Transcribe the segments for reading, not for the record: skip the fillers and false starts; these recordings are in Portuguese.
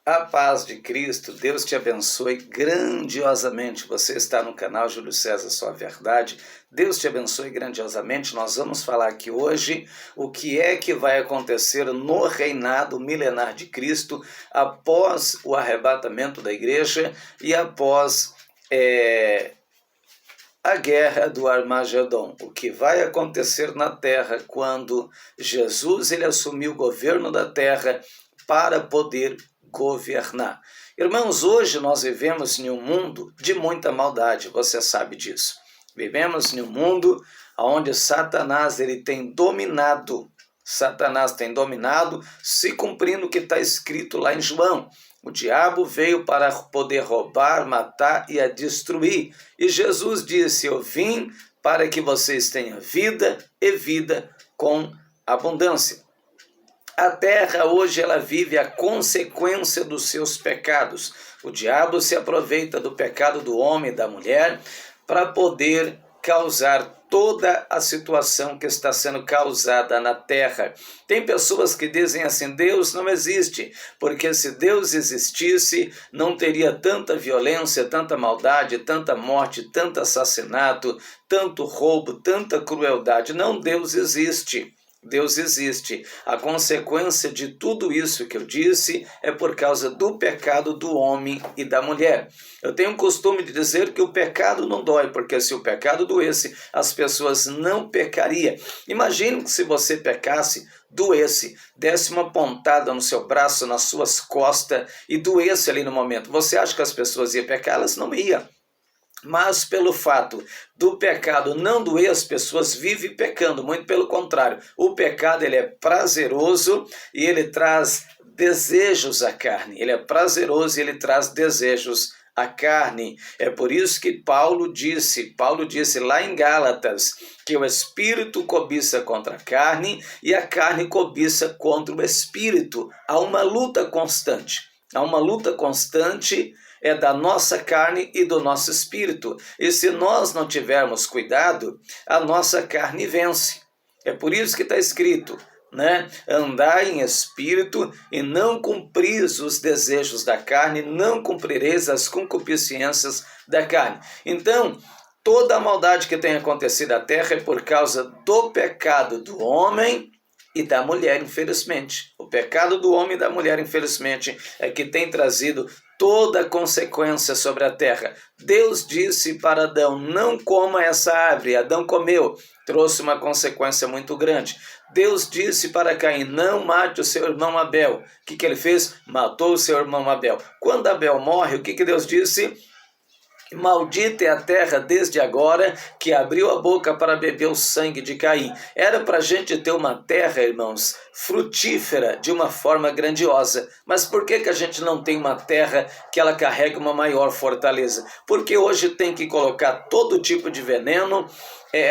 A paz de Cristo, Deus te abençoe grandiosamente. Você está no canal Júlio César Sua Verdade. Deus te abençoe grandiosamente. Nós vamos falar aqui hoje o que é que vai acontecer no reinado milenar de Cristo após o arrebatamento da igreja e após a guerra do Armagedon. O que vai acontecer na terra quando Jesus ele assumiu o governo da terra para poder governar. Irmãos, hoje nós vivemos em um mundo de muita maldade, você sabe disso. Vivemos em um mundo onde Satanás ele tem dominado. Satanás tem dominado, se cumprindo o que está escrito lá em João. O diabo veio para poder roubar, matar e a destruir. E Jesus disse, eu vim para que vocês tenham vida e vida com abundância. A terra hoje ela vive a consequência dos seus pecados. O diabo se aproveita do pecado do homem e da mulher para poder causar toda a situação que está sendo causada na terra. Tem pessoas que dizem assim, Deus não existe, porque se Deus existisse, não teria tanta violência, tanta maldade, tanta morte, tanto assassinato, tanto roubo, tanta crueldade. Não, Deus existe. Deus existe. A consequência de tudo isso que eu disse é por causa do pecado do homem e da mulher. Eu tenho o costume de dizer que o pecado não dói, porque se o pecado doesse, as pessoas não pecariam. Imagine se você pecasse, doesse, desse uma pontada no seu braço, nas suas costas e doesse ali no momento. Você acha que as pessoas iam pecar? Elas não iam. Mas pelo fato do pecado não doer, as pessoas vivem pecando, muito pelo contrário. O pecado ele é prazeroso e ele traz desejos à carne. Ele é prazeroso e ele traz desejos à carne. É por isso que Paulo disse lá em Gálatas, que o espírito cobiça contra a carne e a carne cobiça contra o espírito. Há uma luta constante. Há uma luta constante é da nossa carne e do nosso espírito. E se nós não tivermos cuidado, a nossa carne vence. É por isso que está escrito, né? Andai em espírito e não cumpris os desejos da carne, não cumprireis as concupiscências da carne. Então, toda a maldade que tem acontecido na terra é por causa do pecado do homem e da mulher, infelizmente. O pecado do homem e da mulher, infelizmente, é que tem trazido toda a consequência sobre a terra. Deus disse para Adão, não coma essa árvore. Adão comeu, trouxe uma consequência muito grande. Deus disse para Caim, não mate o seu irmão Abel. O que ele fez? Matou o seu irmão Abel. Quando Abel morre, o que Deus disse? Maldita é a terra desde agora que abriu a boca para beber o sangue de Caim. Era para a gente ter uma terra, irmãos, frutífera de uma forma grandiosa. Mas por que a gente não tem uma terra que ela carrega uma maior fortaleza? Porque hoje tem que colocar todo tipo de veneno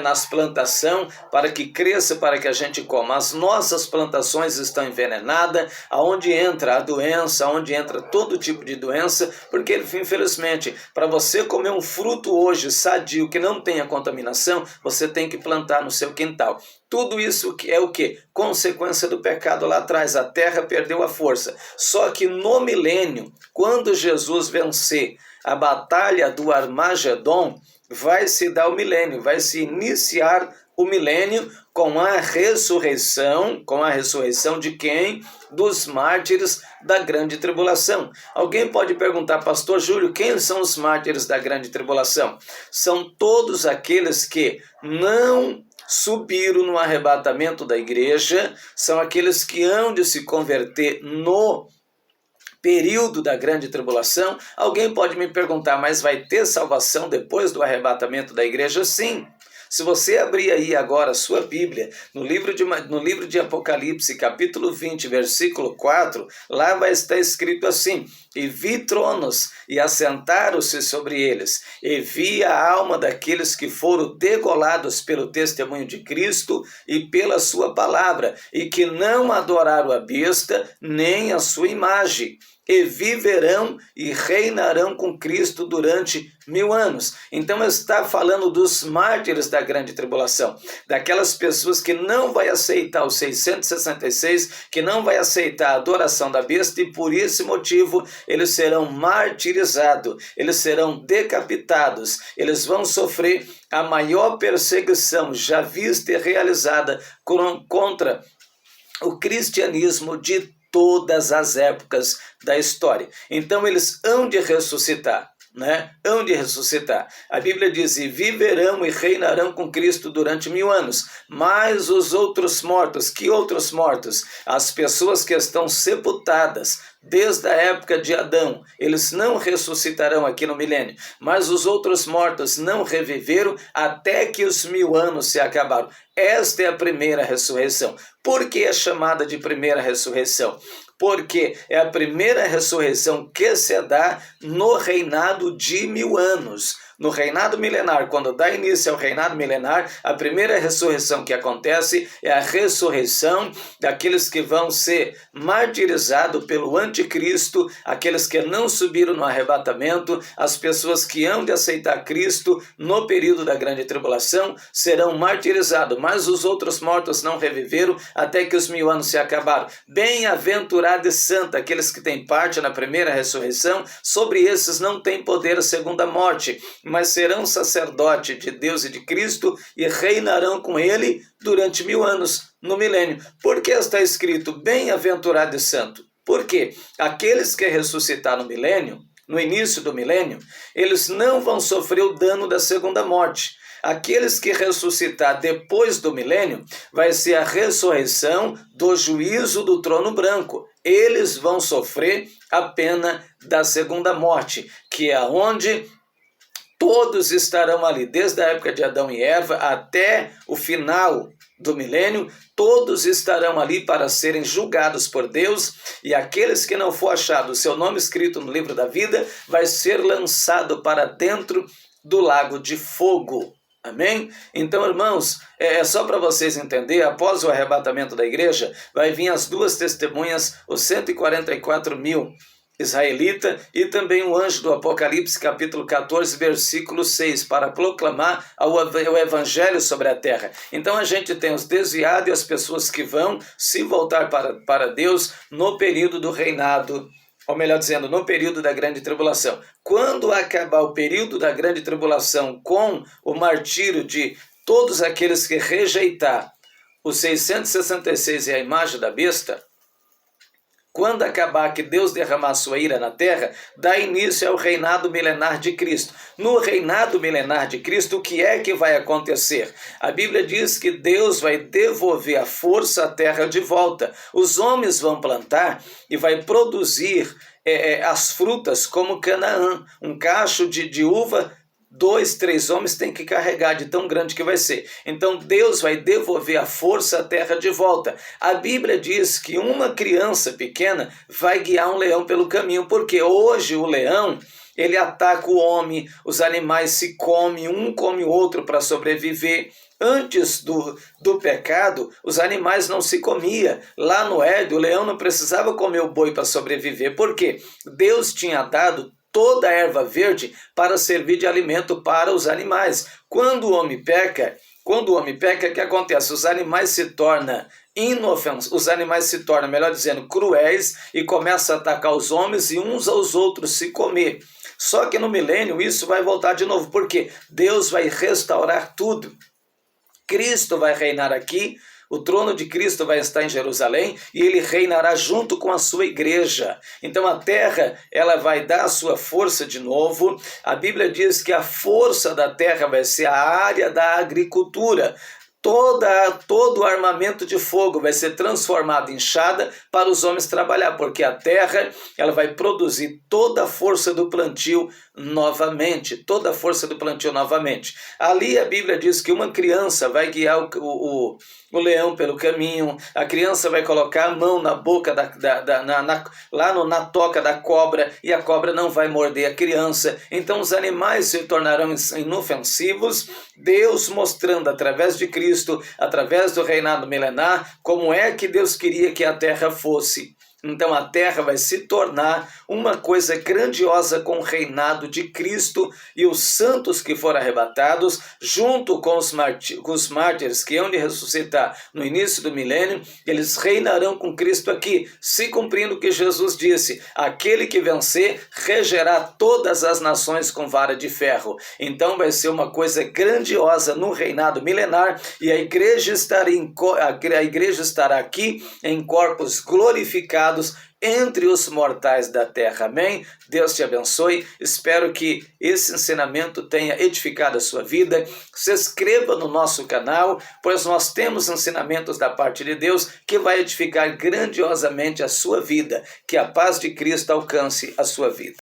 nas plantações para que cresça, para que a gente coma. As nossas plantações estão envenenadas, aonde entra a doença, aonde entra todo tipo de doença, porque infelizmente, para você comer um fruto hoje sadio, que não tenha contaminação, você tem que plantar no seu quintal. Tudo isso é o quê? Consequência do pecado lá atrás. A terra perdeu a força. Só que no milênio, quando Jesus vencer a batalha do Armagedon, vai se dar o milênio, vai se iniciar o milênio com a ressurreição de quem? Dos mártires da grande tribulação. Alguém pode perguntar, pastor Júlio, quem são os mártires da grande tribulação? São todos aqueles que não subiram no arrebatamento da igreja, são aqueles que hão de se converter no período da grande tribulação. Alguém pode me perguntar, mas vai ter salvação depois do arrebatamento da igreja? Sim. Se você abrir aí agora a sua Bíblia, no livro de Apocalipse, capítulo 20, versículo 4, lá vai estar escrito assim, e vi tronos, e assentaram-se sobre eles, e vi a alma daqueles que foram degolados pelo testemunho de Cristo e pela sua palavra, e que não adoraram a besta, nem a sua imagem. e viverão e reinarão com Cristo durante 1000 anos. Então está falando dos mártires da grande tribulação, daquelas pessoas que não vai aceitar os 666, que não vai aceitar a adoração da besta, e por esse motivo eles serão martirizados, eles serão decapitados, eles vão sofrer a maior perseguição já vista e realizada contra o cristianismo de todas as épocas da história. Então eles hão de ressuscitar, hão de ressuscitar. A Bíblia diz: e viverão e reinarão com Cristo durante 1000 anos. Mas os outros mortos, que outros mortos? As pessoas que estão sepultadas desde a época de Adão, eles não ressuscitarão aqui no milênio, mas os outros mortos não reviveram até que os 1000 anos se acabaram. Esta é a primeira ressurreição. Por que é chamada de primeira ressurreição? Porque é a primeira ressurreição que se dá no reinado de 1000 anos. No reinado milenar, quando dá início ao reinado milenar, a primeira ressurreição que acontece é a ressurreição daqueles que vão ser martirizados pelo anticristo, aqueles que não subiram no arrebatamento, as pessoas que hão de aceitar Cristo no período da grande tribulação serão martirizados, mas os outros mortos não reviveram até que os 1000 anos se acabaram. Bem-aventurado e santo aqueles que têm parte na primeira ressurreição, sobre esses não tem poder a segunda morte, mas serão sacerdote de Deus e de Cristo e reinarão com ele durante 1000 anos no milênio. Por que está escrito bem-aventurado e santo? Porque aqueles que ressuscitar no milênio, no início do milênio, eles não vão sofrer o dano da segunda morte. Aqueles que ressuscitar depois do milênio, vai ser a ressurreição do juízo do trono branco. Eles vão sofrer a pena da segunda morte, que é onde todos estarão ali, desde a época de Adão e Eva até o final do milênio, todos estarão ali para serem julgados por Deus, e aqueles que não for achado o seu nome escrito no livro da vida, vai ser lançado para dentro do lago de fogo. Amém? Então, irmãos, é só para vocês entenderem, após o arrebatamento da igreja, vai vir as duas testemunhas, os 144.000 israelita e também o anjo do Apocalipse, capítulo 14, versículo 6, para proclamar o evangelho sobre a terra. Então a gente tem os desviados e as pessoas que vão se voltar para Deus no período do reinado, ou melhor dizendo, no período da grande tribulação. Quando acabar o período da grande tribulação com o martírio de todos aqueles que rejeitar os 666 e a imagem da besta, quando acabar que Deus derramar sua ira na terra, dá início ao reinado milenar de Cristo. No reinado milenar de Cristo, o que é que vai acontecer? A Bíblia diz que Deus vai devolver a força à terra de volta. Os homens vão plantar e vai produzir as frutas como Canaã, um cacho de uva. 2, 3 homens têm que carregar de tão grande que vai ser. Então Deus vai devolver a força à terra de volta. A Bíblia diz que uma criança pequena vai guiar um leão pelo caminho, porque hoje o leão, ele ataca o homem, os animais se comem, um come o outro para sobreviver. Antes do pecado, os animais não se comiam. Lá no Éden, o leão não precisava comer o boi para sobreviver. Por quê? Deus tinha dado toda a erva verde para servir de alimento para os animais. Quando o homem peca, o que acontece? Os animais se tornam melhor dizendo, cruéis, e começam a atacar os homens e uns aos outros se comer. Só que no milênio isso vai voltar de novo, porque Deus vai restaurar tudo. Cristo vai reinar aqui. O trono de Cristo vai estar em Jerusalém e ele reinará junto com a sua igreja. Então a terra, ela vai dar a sua força de novo. A Bíblia diz que a força da terra vai ser a área da agricultura. Todo o armamento de fogo vai ser transformado em enxada para os homens trabalhar, porque a terra, ela vai produzir toda a força do plantio novamente, Ali a Bíblia diz que uma criança vai guiar o leão pelo caminho, a criança vai colocar a mão na boca, na toca da cobra, e a cobra não vai morder a criança. Então os animais se tornarão inofensivos, Deus mostrando através de Cristo, através do reinado milenar, como é que Deus queria que a terra fosse. Então a terra vai se tornar uma coisa grandiosa com o reinado de Cristo e os santos que foram arrebatados, junto com os mártires que hão de ressuscitar no início do milênio, eles reinarão com Cristo aqui, se cumprindo o que Jesus disse: aquele que vencer regerá todas as nações com vara de ferro. Então vai ser uma coisa grandiosa no reinado milenar, e a igreja estará aqui em corpos glorificados entre os mortais da terra. Amém? Deus te abençoe. Espero que esse ensinamento tenha edificado a sua vida. Se inscreva no nosso canal, pois nós temos ensinamentos da parte de Deus que vai edificar grandiosamente a sua vida. Que a paz de Cristo alcance a sua vida.